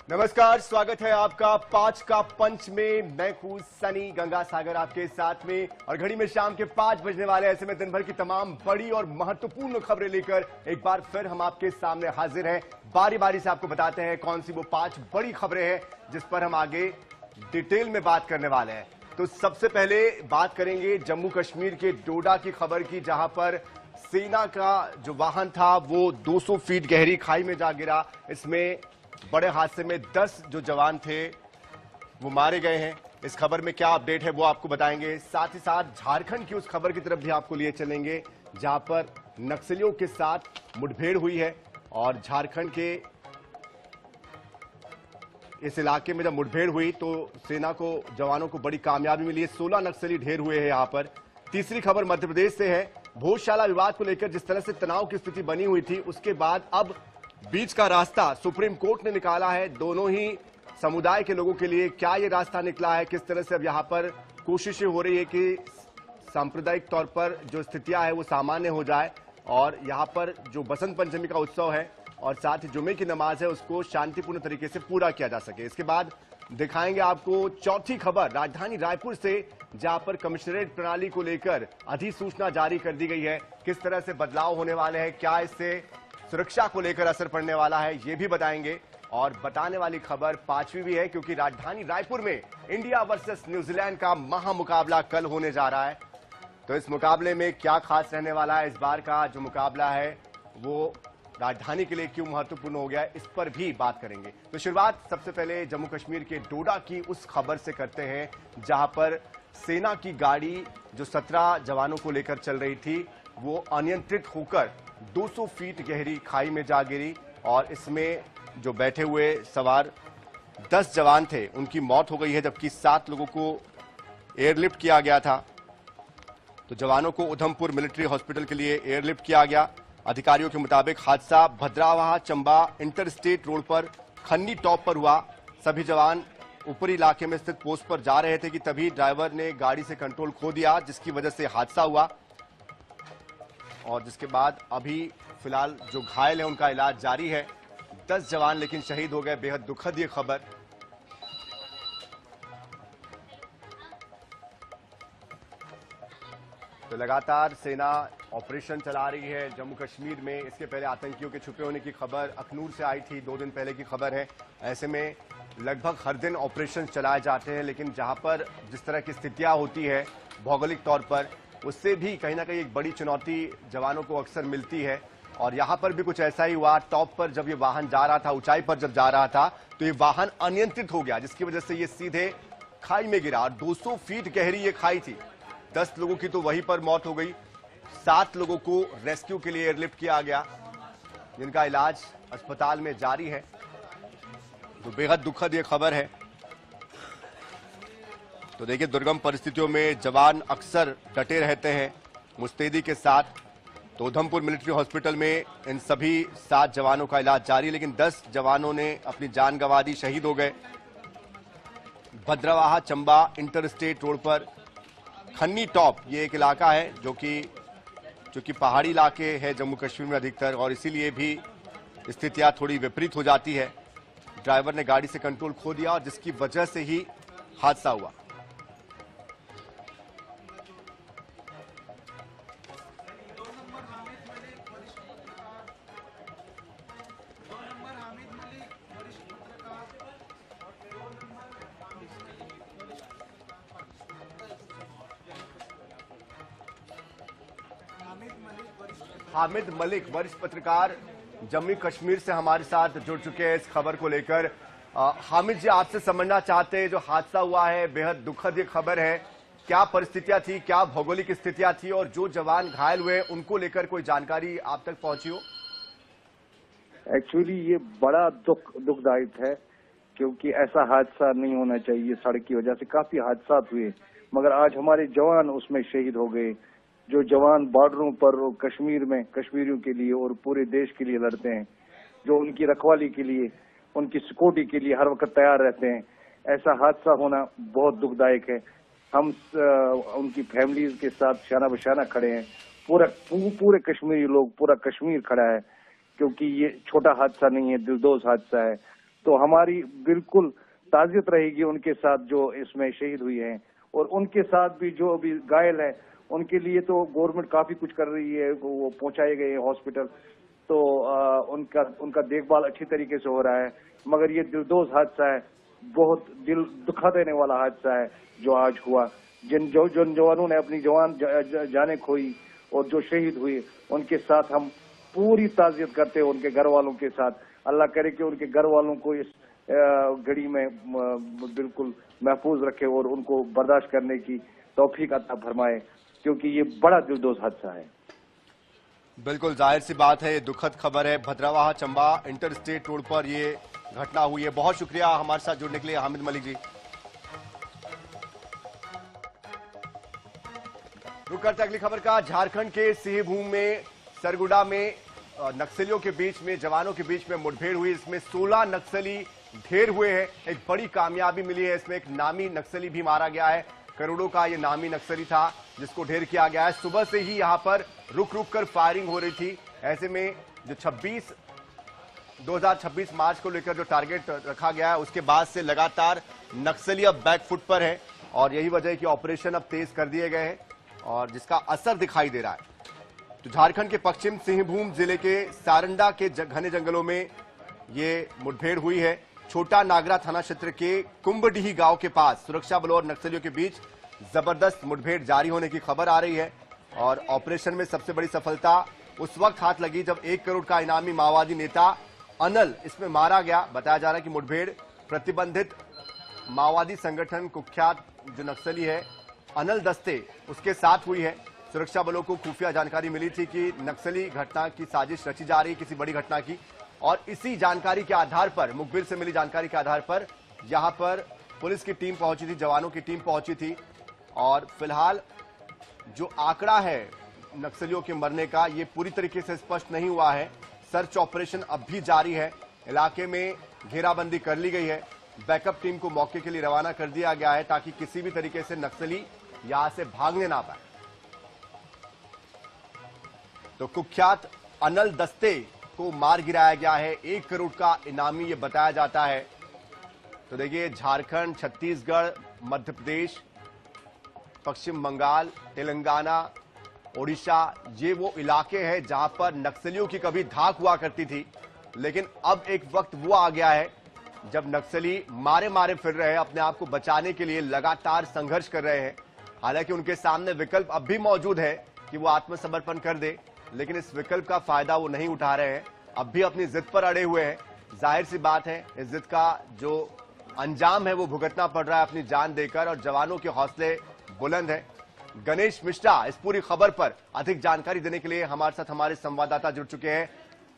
नमस्कार, स्वागत है आपका 5 का पंच में। मैं हूं सनी गंगा सागर आपके साथ में और घड़ी में शाम के 5 बजने वाले। ऐसे में दिन भर की तमाम बड़ी और महत्वपूर्ण खबरें लेकर एक बार फिर हम आपके सामने हाजिर हैं। बारी बारी से आपको बताते हैं कौन सी वो 5 बड़ी खबरें हैं जिस पर हम आगे डिटेल में बात करने वाले हैं। तो सबसे पहले बात करेंगे जम्मू कश्मीर के डोडा की खबर की, जहां पर सेना का जो वाहन था वो 200 फीट गहरी खाई में जा गिरा। इसमें बड़े हादसे में 10 जो जवान थे वो मारे गए हैं। इस खबर में क्या अपडेट है वो आपको बताएंगे। साथ ही साथ झारखंड की उस खबर की तरफ भी आपको लिए चलेंगे जहां पर नक्सलियों के साथ मुठभेड़ हुई है और झारखंड के इस इलाके में जब मुठभेड़ हुई तो सेना को जवानों को बड़ी कामयाबी मिली है। 16 नक्सली ढेर हुए हैं यहां पर। तीसरी खबर मध्य प्रदेश से है। भोजशाला विवाद को लेकर जिस तरह से तनाव की स्थिति बनी हुई थी, उसके बाद अब बीच का रास्ता सुप्रीम कोर्ट ने निकाला है दोनों ही समुदाय के लोगों के लिए। क्या ये रास्ता निकला है, किस तरह से अब यहां पर कोशिशें हो रही है कि सांप्रदायिक तौर पर जो स्थितियां है वो सामान्य हो जाए और यहां पर जो बसंत पंचमी का उत्सव है और साथ ही जुमे की नमाज है उसको शांतिपूर्ण तरीके से पूरा किया जा सके। इसके बाद दिखाएंगे आपको चौथी खबर राजधानी रायपुर से, जहां पर कमिश्नरेट प्रणाली को लेकर अधिसूचना जारी कर दी गई है। किस तरह से बदलाव होने वाले हैं, क्या इससे सुरक्षा को लेकर असर पड़ने वाला है, ये भी बताएंगे। और बताने वाली खबर पांचवी भी है क्योंकि राजधानी रायपुर में इंडिया वर्सेस न्यूजीलैंड का महामुकाबला कल होने जा रहा है। तो इस मुकाबले में क्या खास रहने वाला है, इस बार का जो मुकाबला है वो राजधानी के लिए क्यों महत्वपूर्ण हो गया है, इस पर भी बात करेंगे। तो शुरुआत सबसे पहले जम्मू कश्मीर के डोडा की उस खबर से करते हैं जहां पर सेना की गाड़ी जो 17 जवानों को लेकर चल रही थी वो अनियंत्रित होकर 200 फीट गहरी खाई में जा गिरी और इसमें जो बैठे हुए सवार 10 जवान थे उनकी मौत हो गई है, जबकि 7 लोगों को एयरलिफ्ट किया गया था। तो जवानों को उधमपुर मिलिट्री हॉस्पिटल के लिए एयरलिफ्ट किया गया। अधिकारियों के मुताबिक हादसा भद्रावाहा चंबा इंटरस्टेट रोड पर खन्नी टॉप पर हुआ। सभी जवान ऊपरी इलाके में स्थित पोस्ट पर जा रहे थे कि तभी ड्राइवर ने गाड़ी से कंट्रोल खो दिया, जिसकी वजह से हादसा हुआ और जिसके बाद अभी फिलहाल जो घायल है उनका इलाज जारी है। 10 जवान लेकिन शहीद हो गए। बेहद दुखद ये खबर। तो लगातार सेना ऑपरेशन चला रही है जम्मू कश्मीर में। इसके पहले आतंकियों के छुपे होने की खबर अखनूर से आई थी, 2 दिन पहले की खबर है। ऐसे में लगभग हर दिन ऑपरेशन चलाए जाते हैं, लेकिन जहां पर जिस तरह की स्थितियां होती है भौगोलिक तौर पर, उससे भी कहीं ना कहीं एक बड़ी चुनौती जवानों को अक्सर मिलती है। और यहां पर भी कुछ ऐसा ही हुआ। टॉप पर जब ये वाहन जा रहा था, ऊंचाई पर जब जा रहा था, तो ये वाहन अनियंत्रित हो गया, जिसकी वजह से ये सीधे खाई में गिरा। 200 फीट गहरी ये खाई थी। 10 लोगों की तो वहीं पर मौत हो गई। 7 लोगों को रेस्क्यू के लिए एयरलिफ्ट किया गया, जिनका इलाज अस्पताल में जारी है। तो बेहद दुखद ये खबर है। तो देखिए, दुर्गम परिस्थितियों में जवान अक्सर डटे रहते हैं मुस्तैदी के साथ। तो उधमपुर मिलिट्री हॉस्पिटल में इन सभी 7 जवानों का इलाज जारी, लेकिन 10 जवानों ने अपनी जान गंवा दी, शहीद हो गए। भद्रवाहा चंबा इंटरस्टेट रोड पर खन्नी टॉप ये एक इलाका है जो कि पहाड़ी इलाके है जम्मू कश्मीर में अधिकतर, और इसीलिए भी स्थितियां थोड़ी विपरीत हो जाती है। ड्राइवर ने गाड़ी से कंट्रोल खो दिया और जिसकी वजह से ही हादसा हुआ। हामिद मलिक वरिष्ठ पत्रकार जम्मू कश्मीर से हमारे साथ जुड़ चुके हैं इस खबर को लेकर। हामिद जी, आपसे समझना चाहते हैं, जो हादसा हुआ है बेहद दुखद ये खबर है, क्या परिस्थितियां थी, क्या भौगोलिक स्थितियां थी और जो जवान घायल हुए उनको लेकर कोई जानकारी आप तक पहुंची हो? एक्चुअली ये बड़ा दुखदायक है क्योंकि ऐसा हादसा नहीं होना चाहिए। सड़क की वजह से काफी हादसा हुए, मगर आज हमारे जवान उसमें शहीद हो गए। जो जवान बॉर्डरों पर कश्मीर में कश्मीरियों के लिए और पूरे देश के लिए लड़ते हैं, जो उनकी रखवाली के लिए, उनकी सिक्योरिटी के लिए हर वक्त तैयार रहते हैं, ऐसा हादसा होना बहुत दुखदायक है। हम उनकी फैमिलीज के साथ शाना बशाना खड़े हैं। पूरे कश्मीरी लोग, पूरा कश्मीर खड़ा है क्योंकि ये छोटा हादसा नहीं है, दिलदोज हादसा है। तो हमारी बिल्कुल ताज़ियत रहेगी उनके साथ जो इसमें शहीद हुई हैं, और उनके साथ भी जो अभी घायल है उनके लिए तो गवर्नमेंट काफी कुछ कर रही है, वो पहुंचाए गए हैं हॉस्पिटल, तो उनका देखभाल अच्छी तरीके से हो रहा है। मगर ये दिलदोज हादसा है, बहुत दिल दुखा देने वाला हादसा है जो आज हुआ। जिन जवानों ने अपनी जानें खोई और जो शहीद हुए, उनके साथ हम पूरी ताज़ियत करते हैं, उनके घर वालों के साथ। अल्लाह करे कि उनके घर वालों को इस घड़ी में बिल्कुल महफूज रखे और उनको बर्दाश्त करने की तौफीक अता फरमाए, क्योंकि ये बड़ा दिलदोज हादसा है। बिल्कुल जाहिर सी बात है, ये दुखद खबर है। Bhadrawah Chamba inter state road पर ये घटना हुई है। बहुत शुक्रिया हमारे साथ जुड़ने के लिए हामिद मलिक जी। रुक करते अगली खबर का। झारखंड के सिंहभूम में सरगुड़ा में नक्सलियों के बीच में, जवानों के बीच में मुठभेड़ हुई। इसमें 16 नक्सली ढेर हुए हैं। एक बड़ी कामयाबी मिली है, इसमें एक नामी नक्सली भी मारा गया है। करोड़ों का ये नामी नक्सली था जिसको ढेर किया गया है। सुबह से ही यहां पर रुक रुक कर फायरिंग हो रही थी। ऐसे में जो 2026 मार्च को लेकर जो टारगेट रखा गया है, उसके बाद से लगातार नक्सली अब बैकफुट पर है और यही वजह है कि ऑपरेशन अब तेज कर दिए गए हैं और जिसका असर दिखाई दे रहा है। तो झारखंड के पश्चिम सिंहभूम जिले के सारंडा के घने जंगलों में ये मुठभेड़ हुई है। छोटा नागरा थाना क्षेत्र के कुंभडीही गांव के पास सुरक्षा बलों और नक्सलियों के बीच जबरदस्त मुठभेड़ जारी होने की खबर आ रही है और ऑपरेशन में सबसे बड़ी सफलता उस वक्त हाथ लगी जब 1 करोड़ का इनामी माओवादी नेता अनल इसमें मारा गया। बताया जा रहा है कि मुठभेड़ प्रतिबंधित माओवादी संगठन कुख्यात जो नक्सली है अनल दस्ते, उसके साथ हुई है। सुरक्षा बलों को खुफिया जानकारी मिली थी कि नक्सली घटना की साजिश रची जा रही है, किसी बड़ी घटना की, और इसी जानकारी के आधार पर, मुखबिर से मिली जानकारी के आधार पर यहां पर पुलिस की टीम पहुंची थी, जवानों की टीम पहुंची थी। और फिलहाल जो आंकड़ा है नक्सलियों के मरने का, ये पूरी तरीके से स्पष्ट नहीं हुआ है। सर्च ऑपरेशन अब भी जारी है। इलाके में घेराबंदी कर ली गई है। बैकअप टीम को मौके के लिए रवाना कर दिया गया है ताकि किसी भी तरीके से नक्सली यहां से भागने ना पाए। तो कुख्यात अनल दस्ते को मार गिराया गया है। 1 करोड़ का इनामी ये बताया जाता है। तो देखिए, झारखंड, छत्तीसगढ़, मध्य प्रदेश, पश्चिम बंगाल, तेलंगाना, ओडिशा, ये वो इलाके हैं जहां पर नक्सलियों की कभी धाक हुआ करती थी। लेकिन अब एक वक्त वो आ गया है जब नक्सली मारे मारे फिर रहे हैं, अपने आप को बचाने के लिए लगातार संघर्ष कर रहे हैं। हालांकि उनके सामने विकल्प अब भी मौजूद है कि वो आत्मसमर्पण कर दे, लेकिन इस विकल्प का फायदा वो नहीं उठा रहे हैं। अब भी अपनी जिद पर अड़े हुए हैं। जाहिर सी बात है, इस जिद का जो अंजाम है वो भुगतना पड़ रहा है अपनी जान देकर, और जवानों के हौसले बुलंद है। गणेश मिश्रा इस पूरी खबर पर अधिक जानकारी देने के लिए हमारे साथ हमारे संवाददाता जुड़ चुके हैं।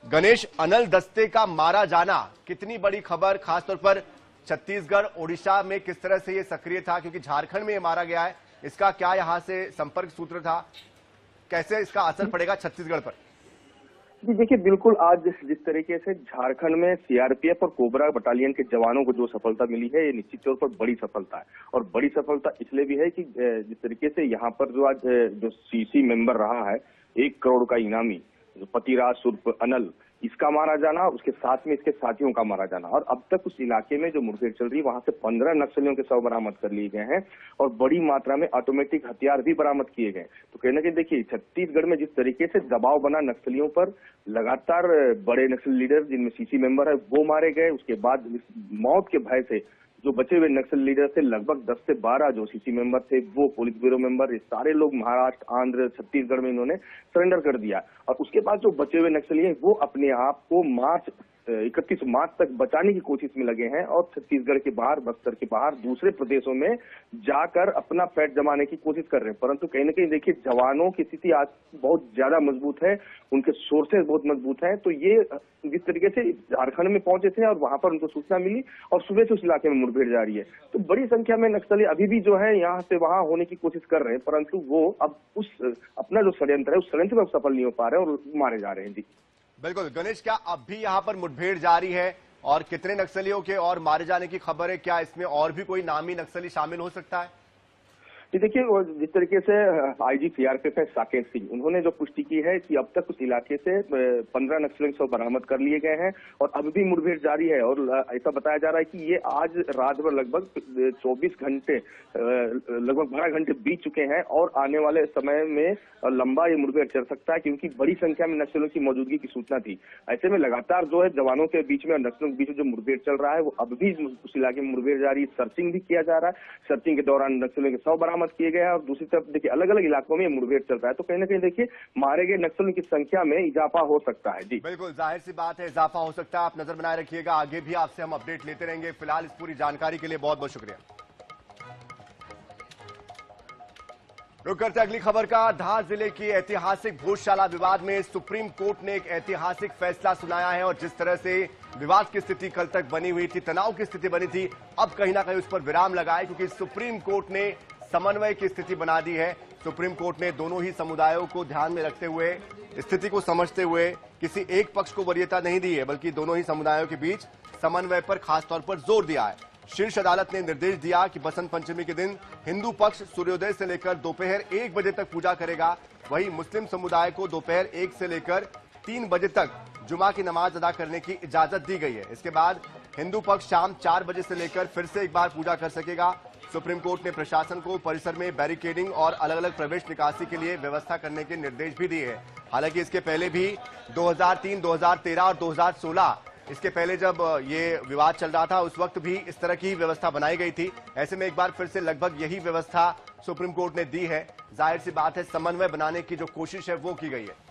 गणेश, अनल दस्ते का मारा जाना कितनी बड़ी खबर, खासतौर पर छत्तीसगढ़, ओडिशा में किस तरह से ये सक्रिय था, क्योंकि झारखंड में ये मारा गया है, इसका क्या यहां से संपर्क सूत्र था, कैसे इसका असर पड़ेगा छत्तीसगढ़ पर? जी देखिए, बिल्कुल आज जिस तरीके से झारखंड में सीआरपीएफ और कोबरा बटालियन के जवानों को जो सफलता मिली है, ये निश्चित तौर पर बड़ी सफलता है। और बड़ी सफलता इसलिए भी है कि जिस तरीके से यहाँ पर जो आज जो सीसी मेंबर रहा है 1 करोड़ का इनामी, जो पतिराज सुर्फ अनल, इसका मारा जाना, उसके साथ में इसके साथियों का मारा जाना। और अब तक उस इलाके में जो मुठभेड़ चल रही है वहां से 15 नक्सलियों के शव बरामद कर लिए गए हैं और बड़ी मात्रा में ऑटोमेटिक हथियार भी बरामद किए गए। तो कहना कि देखिए, छत्तीसगढ़ में जिस तरीके से दबाव बना नक्सलियों पर, लगातार बड़े नक्सल लीडर जिनमें सीसी मेंबर है वो मारे गए। उसके बाद मौत के भय से जो बचे हुए नक्सल लीडर थे, लगभग 10 से 12 जो सीसी मेंबर थे, वो पुलिस ब्यूरो मेंबर, ये सारे लोग महाराष्ट्र, आंध्र, छत्तीसगढ़ में इन्होंने सरेंडर कर दिया। और उसके बाद जो बचे हुए नक्सली हैं वो अपने आप को 31 मार्च तक बचाने की कोशिश में लगे हैं और छत्तीसगढ़ के बाहर, बस्तर के बाहर, दूसरे प्रदेशों में जाकर अपना पैठ जमाने की कोशिश कर रहे हैं। परंतु कहीं ना कहीं देखिए, जवानों की स्थिति आज बहुत ज्यादा मजबूत है, उनके सोर्सेज बहुत मजबूत हैं। तो ये जिस तरीके से झारखंड में पहुंचे थे और वहां पर उनको सूचना मिली और सुबह से उस इलाके में मुठभेड़ जारी है, तो बड़ी संख्या में नक्सली अभी भी जो है यहाँ से वहां होने की कोशिश कर रहे हैं, परंतु वो अब उस अपना जो षड्यंत्र है उस षड्यंत्र में सफल नहीं हो पा रहे और मारे जा रहे हैं। जी बिल्कुल गणेश, क्या अब भी यहां पर मुठभेड़ जारी है और कितने नक्सलियों के और मारे जाने की खबर है? क्या इसमें और भी कोई नामी नक्सली शामिल हो सकता है? जी देखिए, वो जिस तरीके से आईजी सीआरपीएफ है साकेत सिंह, उन्होंने जो पुष्टि की है कि अब तक उस इलाके से 15 नक्सली शव बरामद कर लिए गए हैं और अब भी मुठभेड़ जारी है। और ऐसा बताया जा रहा है कि ये आज रात भर लगभग 24 घंटे, लगभग 12 घंटे बीत चुके हैं और आने वाले समय में लंबा ये मुठभेड़ चल सकता है, क्योंकि बड़ी संख्या में नक्सलियों की मौजूदगी की सूचना थी। ऐसे में लगातार जो है जवानों के बीच में और नक्सलियों के बीच में जो मुठभेड़ चल रहा है वो अब भी उस इलाके में मुठभेड़ जारी, सर्चिंग भी किया जा रहा है। सर्चिंग के दौरान नक्सलियों के शव बरामद किए गए हैं और दूसरी तरफ देखिए अलग अलग इलाकों में मुठभेड़ चल रहा है, तो कहीं ना कहीं देखिए मारे गए नक्सलियों की संख्या में इजाफा हो सकता है। जी बिल्कुल, जाहिर सी बात है, इजाफा हो सकता है। आप नजर बनाए रखिएगा, आगे भी आपसे हम अपडेट लेते रहेंगे। फिलहाल इस पूरी जानकारी के लिए बहुत बहुत शुक्रिया। रुक करते अगली खबर का। धार जिले की ऐतिहासिक भोजशाला विवाद में सुप्रीम कोर्ट ने एक ऐतिहासिक फैसला सुनाया है और जिस तरह से विवाद की स्थिति कल तक बनी हुई थी, तनाव की स्थिति बनी थी, अब कहीं ना कहीं उस पर विराम लगा है, क्योंकि सुप्रीम कोर्ट ने समन्वय की स्थिति बना दी है। सुप्रीम कोर्ट ने दोनों ही समुदायों को ध्यान में रखते हुए, स्थिति को समझते हुए किसी एक पक्ष को वरीयता नहीं दी है, बल्कि दोनों ही समुदायों के बीच समन्वय पर खासतौर पर जोर दिया है। शीर्ष अदालत ने निर्देश दिया कि बसंत पंचमी के दिन हिंदू पक्ष सूर्योदय से लेकर दोपहर 1 बजे तक पूजा करेगा, वहीं मुस्लिम समुदाय को दोपहर 1 से लेकर 3 बजे तक जुमा की नमाज अदा करने की इजाजत दी गई है। इसके बाद हिंदू पक्ष शाम 4 बजे से लेकर फिर से एक बार पूजा कर सकेगा। सुप्रीम कोर्ट ने प्रशासन को परिसर में बैरिकेडिंग और अलग अलग प्रवेश निकासी के लिए व्यवस्था करने के निर्देश भी दिए हैं। हालांकि इसके पहले भी 2003, 2013 और 2016, इसके पहले जब ये विवाद चल रहा था, उस वक्त भी इस तरह की व्यवस्था बनाई गई थी। ऐसे में एक बार फिर से लगभग यही व्यवस्था सुप्रीम कोर्ट ने दी है। जाहिर सी बात है, समन्वय बनाने की जो कोशिश है वो की गई है।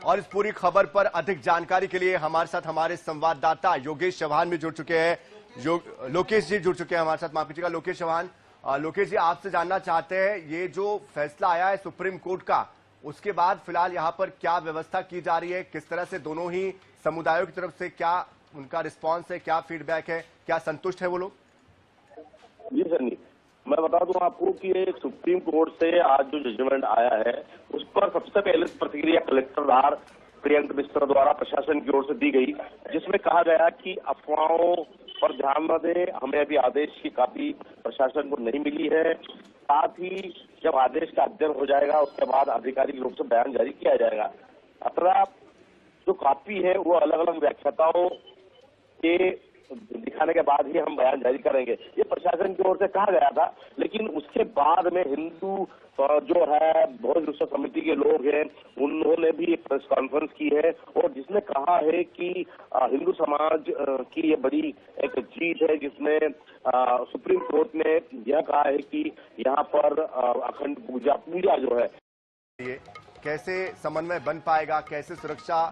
और इस पूरी खबर पर अधिक जानकारी के लिए हमारे साथ हमारे संवाददाता योगेश चौहान भी जुड़ चुके हैं। लोकेश जी जुड़ चुके हैं हमारे साथ, माफ कीजिएगा, लोकेश चौहान। लोकेश जी, आपसे जानना चाहते हैं, ये जो फैसला आया है सुप्रीम कोर्ट का, उसके बाद फिलहाल यहाँ पर क्या व्यवस्था की जा रही है, किस तरह से दोनों ही समुदायों की तरफ से क्या उनका रिस्पांस है, क्या फीडबैक है, क्या संतुष्ट है वो लोग? जी सर, मैं बता दूं आपको कि एक सुप्रीम कोर्ट से आज जो जजमेंट आया है उस पर सबसे पहले प्रतिक्रिया कलेक्टर धार प्रियंक मिश्रा द्वारा प्रशासन की ओर से दी गई, जिसमें कहा गया कि अफवाहों पर ध्यान न दें, हमें अभी आदेश की कॉपी प्रशासन को नहीं मिली है। साथ ही जब आदेश का अध्ययन हो जाएगा उसके बाद आधिकारिक रूप से बयान जारी किया जाएगा। अतः जो कॉपी है वो अलग अलग व्याख्याताओं के दिखाने के बाद ही हम बयान जारी करेंगे, ये प्रशासन की ओर से कहा गया था। लेकिन उसके बाद में हिंदू जो है भोज उत्सव समिति के लोग हैं, उन्होंने भी एक प्रेस कॉन्फ्रेंस की है और जिसमें कहा है कि हिंदू समाज की ये बड़ी एक जीत है, जिसमें सुप्रीम कोर्ट ने यह कहा है कि यहाँ पर अखंड पूजा जो है, कैसे समन्वय बन पाएगा, कैसे सुरक्षा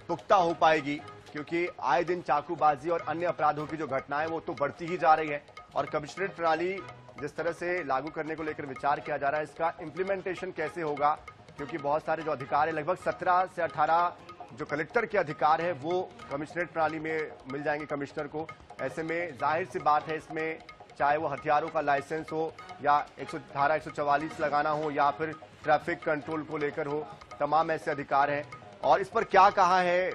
पुख्ता हो पाएगी, क्योंकि आए दिन चाकूबाजी और अन्य अपराधों की जो घटनाएं वो तो बढ़ती ही जा रही है। और कमिश्नरेट प्रणाली जिस तरह से लागू करने को लेकर विचार किया जा रहा है, इसका इम्प्लीमेंटेशन कैसे होगा, क्योंकि बहुत सारे जो अधिकार है, लगभग 17 से 18 जो कलेक्टर के अधिकार है वो कमिश्नरेट प्रणाली में मिल जाएंगे कमिश्नर को। ऐसे में जाहिर सी बात है, इसमें चाहे वो हथियारों का लाइसेंस हो या धारा 144 लगाना हो या फिर ट्रैफिक कंट्रोल को लेकर हो, तमाम ऐसे अधिकार हैं। और इस पर क्या कहा है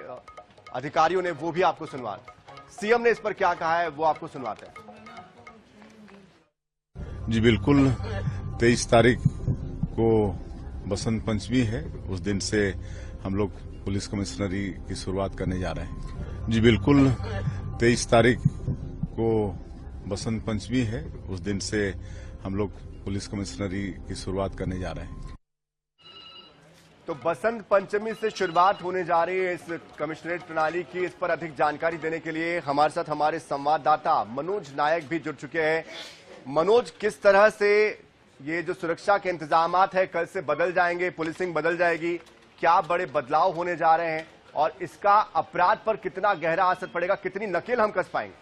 अधिकारियों ने वो भी आपको सुनवाते, सीएम ने इस पर क्या कहा है वो आपको सुनवाते हैं। जी बिल्कुल, 23 तारीख को बसंत पंचमी है, उस दिन से हम लोग पुलिस कमिश्नरी की शुरुआत करने जा रहे हैं। जी बिल्कुल, 23 तारीख को बसंत पंचमी है, उस दिन से हम लोग पुलिस कमिश्नरी की शुरुआत करने जा रहे हैं। तो बसंत पंचमी से शुरुआत होने जा रही है इस कमिश्नरेट प्रणाली की। इस पर अधिक जानकारी देने के लिए हमारे साथ हमारे संवाददाता मनोज नायक भी जुड़ चुके हैं। मनोज, किस तरह से ये जो सुरक्षा के इंतजामात है कल से बदल जाएंगे, पुलिसिंग बदल जाएगी, क्या बड़े बदलाव होने जा रहे हैं और इसका अपराध पर कितना गहरा असर पड़ेगा, कितनी नकेल हम कस पाएंगे?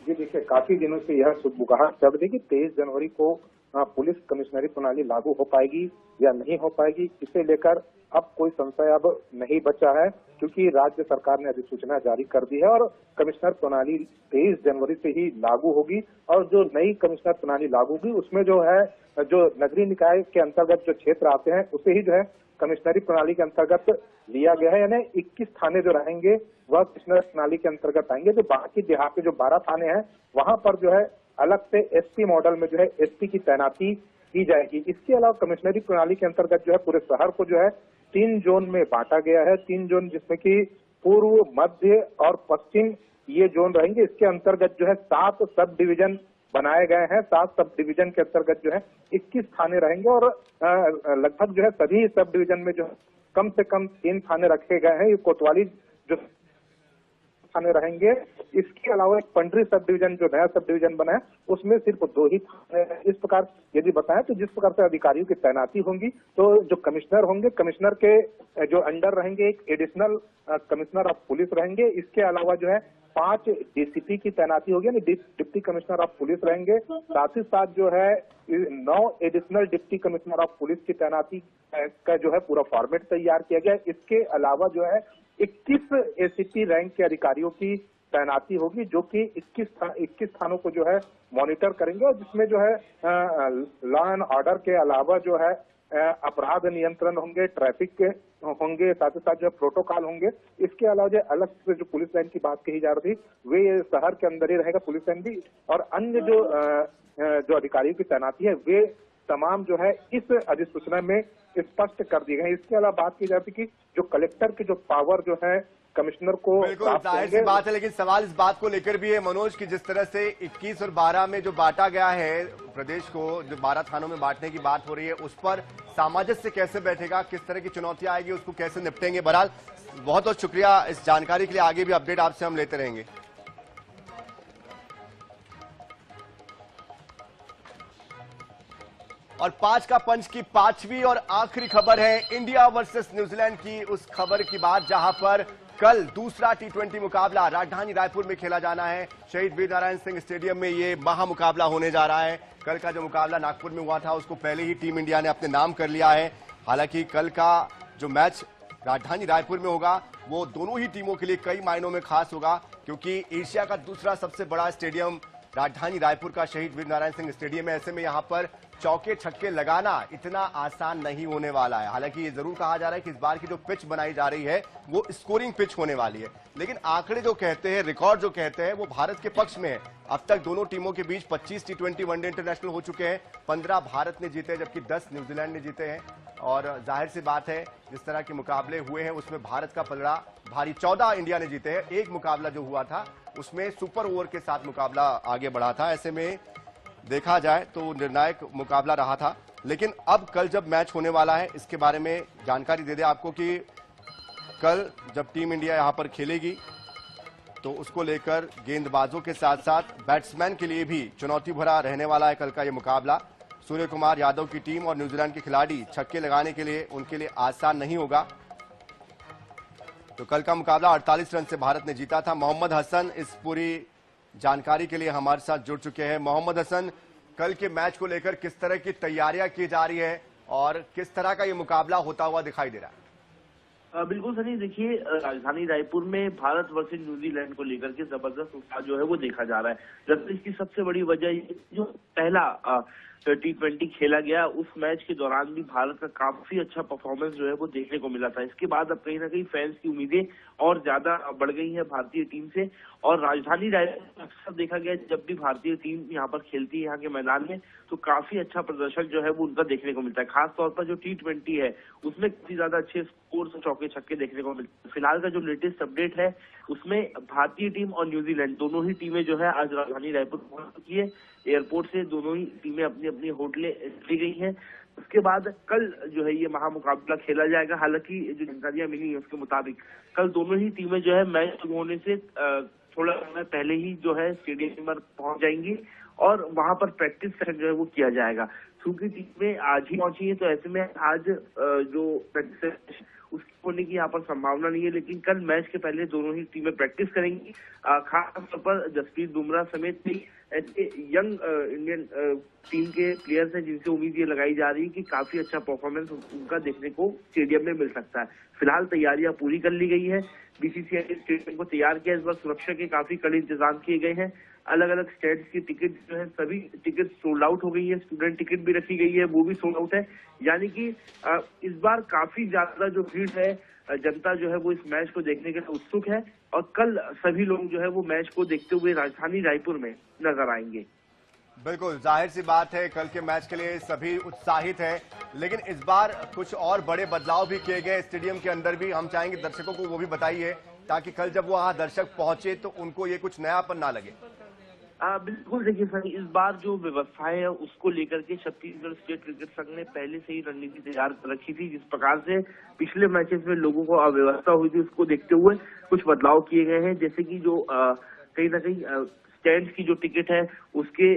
जी देखिए, काफी दिनों से यह सुगबुगाहट चल रही कि 23 जनवरी को पुलिस कमिश्नरी प्रणाली लागू हो पाएगी या नहीं हो पाएगी, इसे लेकर अब कोई संशय अब नहीं बचा है, क्योंकि राज्य सरकार ने अधिसूचना जारी कर दी है और कमिश्नर प्रणाली 23 जनवरी से ही लागू होगी। और जो नई कमिश्नर प्रणाली लागू होगी उसमें जो है, जो नगरीय निकाय के अंतर्गत जो क्षेत्र आते हैं उसे ही जो है कमिश्नरी प्रणाली के अंतर्गत लिया गया है। यानी 21 थाने जो रहेंगे वह कमिश्नर प्रणाली के अंतर्गत आएंगे। जो बाकी देहात के जो 12 थाने हैं वहां पर जो है अलग से एसपी मॉडल में जो है एसपी की तैनाती की जाएगी। इसके अलावा कमिश्नरी प्रणाली के अंतर्गत जो है पूरे शहर को जो है 3 जोन में बांटा गया है। 3 जोन जिसमें कि पूर्व, मध्य और पश्चिम ये जोन रहेंगे। इसके अंतर्गत जो है 7 सब डिवीजन बनाए गए हैं। 7 सब डिवीजन के अंतर्गत जो है 21 थाने रहेंगे और लगभग जो है सभी सब डिवीजन में जो है कम से कम 3 थाने रखे गए हैं। ये कोतवाली जो थाने रहेंगे। इसके अलावा एक पंडरी सब डिवीजन जो नया सब डिवीजन बना है उसमें सिर्फ 2 ही थाने हैं। इस प्रकार यदि बताएं तो जिस प्रकार से अधिकारियों की तैनाती होंगी, तो जो कमिश्नर होंगे, कमिश्नर के जो अंडर रहेंगे एक एडिशनल कमिश्नर ऑफ पुलिस रहेंगे। इसके अलावा जो है 5 डीसीपी की तैनाती होगी, यानी डिप्टी कमिश्नर ऑफ पुलिस रहेंगे। साथ ही साथ जो है 9 additional deputy commissioner of police की तैनाती का जो है पूरा फॉर्मेट तैयार किया गया है। इसके अलावा जो है 21 एसीपी रैंक के अधिकारियों की तैनाती होगी, जो कि 21 थानों को जो है मॉनिटर करेंगे और जिसमें जो है लॉ एंड ऑर्डर के अलावा जो है अपराध नियंत्रण होंगे, ट्रैफिक के होंगे, साथ ही साथ जो प्रोटोकॉल होंगे। इसके अलावा जो अलग से जो पुलिस लाइन की बात कही जा रही थी वे शहर के अंदर ही रहेगा पुलिस लाइन भी, और अन्य जो अधिकारियों की तैनाती है वे तमाम जो है इस अधिसूचना में स्पष्ट कर दिए गए। इसके अलावा बात की जाती कि जो कलेक्टर के जो पावर जो है कमिश्नर को बिल्कुल जाहिर सी बात है, लेकिन सवाल इस बात को लेकर भी है मनोज कि जिस तरह से 21 और 12 में जो बांटा गया है प्रदेश को, जो 12 थानों में बांटने की बात हो रही है, उस पर सामंजस्य कैसे बैठेगा, किस तरह की चुनौतियां आएगी, उसको कैसे निपटेंगे। बहरहाल बहुत बहुत शुक्रिया इस जानकारी के लिए। आगे भी अपडेट आपसे हम लेते रहेंगे। और 5 का पंच की 5वीं और आखिरी खबर है इंडिया वर्सेस न्यूजीलैंड की, उस खबर की बात जहां पर कल दूसरा T20 मुकाबला राजधानी रायपुर में खेला जाना है। शहीद वीरनारायण सिंह स्टेडियम में ये महामुकाबला होने जा रहा है। कल का जो मुकाबला नागपुर में हुआ था उसको पहले ही टीम इंडिया ने अपने नाम कर लिया है। हालांकि कल का जो मैच राजधानी रायपुर में होगा वो दोनों ही टीमों के लिए कई मायनों में खास होगा, क्योंकि एशिया का दूसरा सबसे बड़ा स्टेडियम राजधानी रायपुर का शहीद वीरनारायण सिंह स्टेडियम है। ऐसे में यहां पर चौके छक्के लगाना इतना आसान नहीं होने वाला है। हालांकि ये जरूर कहा जा रहा है कि इस बार की जो पिच बनाई जा रही है वो स्कोरिंग पिच होने वाली है, लेकिन आंकड़े जो कहते हैं, रिकॉर्ड जो कहते हैं वो भारत के पक्ष में है। अब तक दोनों टीमों के बीच 25 T20 वनडे इंटरनेशनल हो चुके हैं। 15 भारत ने जीते जबकि 10 न्यूजीलैंड ने जीते हैं। और जाहिर सी बात है जिस तरह के मुकाबले हुए हैं उसमें भारत का पलड़ा भारी। 14 इंडिया ने जीते हैं। एक मुकाबला जो हुआ था उसमें सुपर ओवर के साथ मुकाबला आगे बढ़ा था। ऐसे में देखा जाए तो निर्णायक मुकाबला रहा था। लेकिन अब कल जब मैच होने वाला है इसके बारे में जानकारी दे दें आपको कि कल जब टीम इंडिया यहां पर खेलेगी तो उसको लेकर गेंदबाजों के साथ साथ बैट्समैन के लिए भी चुनौती भरा रहने वाला है कल का यह मुकाबला। सूर्य कुमार यादव की टीम और न्यूजीलैंड के खिलाड़ी छक्के लगाने के लिए उनके लिए आसान नहीं होगा। तो कल का मुकाबला 48 रन से भारत ने जीता था। मोहम्मद हसन इस पूरी जानकारी के लिए हमारे साथ जुड़ चुके हैं। मोहम्मद हसन, कल के मैच को लेकर किस तरह की तैयारियां की जा रही है और किस तरह का ये मुकाबला होता हुआ दिखाई दे रहा है? बिल्कुल सनी, देखिए राजधानी रायपुर में भारत वर्सेस न्यूजीलैंड को लेकर के जबरदस्त उत्साह जो है वो देखा जा रहा है। जबकि इसकी सबसे बड़ी वजह जो पहला T20 खेला गया उस मैच के दौरान भी भारत का काफी अच्छा परफॉर्मेंस जो है वो देखने को मिला था। इसके बाद अब कहीं ना कहीं फैंस की उम्मीदें और ज्यादा बढ़ गई हैं भारतीय टीम से। और राजधानी रायपुर अक्सर देखा गया जब भी भारतीय टीम यहाँ पर खेलती है यहाँ के मैदान में तो काफी अच्छा प्रदर्शन जो है वो उनका देखने को मिलता है। खासतौर पर जो T20 है उसमें काफी ज्यादा अच्छे स्कोर चौके छक्के देखने को मिलते हैं। फिलहाल का जो लेटेस्ट अपडेट है उसमें भारतीय टीम और न्यूजीलैंड दोनों ही टीमें जो है आज राजधानी रायपुर पहुंच चुकी है। एयरपोर्ट से दोनों ही टीमें अपनी अपनी होटलें चली गई हैं। उसके बाद कल जो है ये महामुकाबला खेला जाएगा। हालांकि जो जानकारियां मिली है उसके मुताबिक कल दोनों ही टीमें जो है मैच शुरू होने से थोड़ा समय पहले ही जो है स्टेडियम पर पहुंच जाएंगी और वहां पर प्रैक्टिस सेशन जो है वो किया जाएगा। क्योंकि टीमें आज ही पहुंची है तो ऐसे में आज जो प्रैक्टिस उसकी होने की यहाँ पर संभावना नहीं है, लेकिन कल मैच के पहले दोनों ही टीमें प्रैक्टिस करेंगी। खासतौर पर जसप्रीत बुमराह समेत ऐसे यंग इंडियन टीम के प्लेयर्स हैं जिनसे उम्मीद ये लगाई जा रही है कि काफी अच्छा परफॉर्मेंस उनका देखने को स्टेडियम में मिल सकता है। फिलहाल तैयारियां पूरी कर ली गई है, बीसीसीआई ने स्टेडियम को तैयार किया। इस बार सुरक्षा के काफी कड़े इंतजाम किए गए हैं। अलग अलग स्टेट्स की टिकट जो है सभी टिकट सोल्ड आउट हो गई है, स्टूडेंट टिकट भी रखी गई है, वो भी सोल्ड आउट है। यानी कि इस बार काफी ज्यादा जो भीड़ है, जनता जो है वो इस मैच को देखने के लिए उत्सुक है और कल सभी लोग जो है वो मैच को देखते हुए राजधानी रायपुर में नजर आएंगे। बिल्कुल जाहिर सी बात है, कल के मैच के लिए सभी उत्साहित हैं, लेकिन इस बार कुछ और बड़े बदलाव भी किए गए स्टेडियम के अंदर भी। हम चाहेंगे दर्शकों को वो भी बताइए ताकि कल जब वहां दर्शक पहुंचे तो उनको ये कुछ नयापन ना लगे। बिल्कुल, देखिए सर, इस बार जो व्यवस्थाएं है उसको लेकर के छत्तीसगढ़ स्टेट क्रिकेट संघ ने पहले से ही रणनीति तैयार कर रखी थी। जिस प्रकार से पिछले मैचेस में लोगों को अव्यवस्था हुई थी उसको देखते हुए कुछ बदलाव किए गए हैं। जैसे कि जो कहीं ना कहीं स्टैंड की जो टिकट है उसके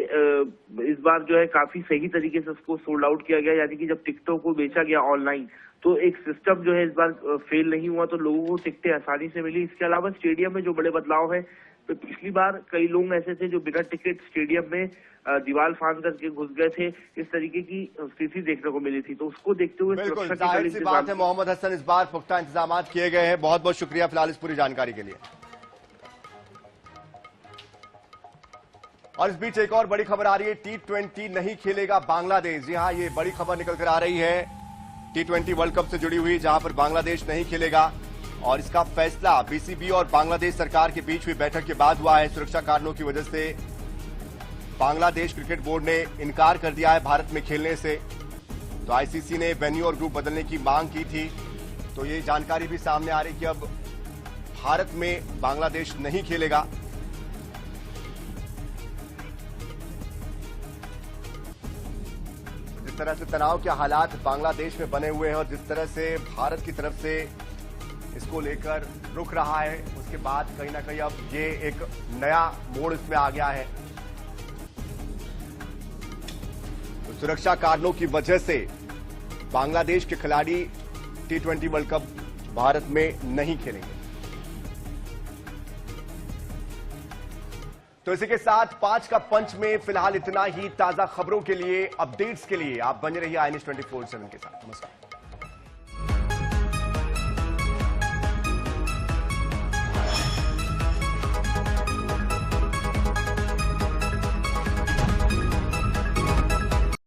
इस बार जो है काफी सही तरीके से उसको सोल्ड आउट किया गया। यानी कि जब टिकटों को बेचा गया ऑनलाइन तो एक सिस्टम जो है इस बार फेल नहीं हुआ, तो लोगों को टिकटें आसानी से मिली। इसके अलावा स्टेडियम में जो बड़े बदलाव है, तो पिछली बार कई लोग ऐसे थे जो बिना टिकट स्टेडियम में दीवार फांद करके घुस गए थे, इस तरीके की स्थिति देखने को मिली थी। तो उसको देखते हुए बिल्कुल जाहिर सी बात है मोहम्मद हसन, इस बार पुख्ता इंतजाम किए गए हैं। बहुत बहुत शुक्रिया फिलहाल इस पूरी जानकारी के लिए। और इस बीच एक और बड़ी खबर आ रही है, T20 नहीं खेलेगा बांग्लादेश। जी हां, ये बड़ी खबर निकल कर आ रही है T20 वर्ल्ड कप से जुड़ी हुई, जहां पर बांग्लादेश नहीं खेलेगा। और इसका फैसला बीसीबी और बांग्लादेश सरकार के बीच हुई बैठक के बाद हुआ है। सुरक्षा कारणों की वजह से बांग्लादेश क्रिकेट बोर्ड ने इनकार कर दिया है भारत में खेलने से। तो आईसीसी ने वेन्यू और ग्रुप बदलने की मांग की थी। तो ये जानकारी भी सामने आ रही कि अब भारत में बांग्लादेश नहीं खेलेगा। जिस तरह से तनाव के हालात बांग्लादेश में बने हुए हैं और जिस तरह से भारत की तरफ से इसको लेकर रुक रहा है, उसके बाद कहीं ना कहीं अब ये एक नया मोड़ इसमें आ गया है। तो सुरक्षा कारणों की वजह से बांग्लादेश के खिलाड़ी T20 वर्ल्ड कप भारत में नहीं खेलेंगे। तो इसी के साथ 5 का पंच में फिलहाल इतना ही। ताजा खबरों के लिए, अपडेट्स के लिए आप बने रहिए INS 24/7 के साथ। नमस्कार।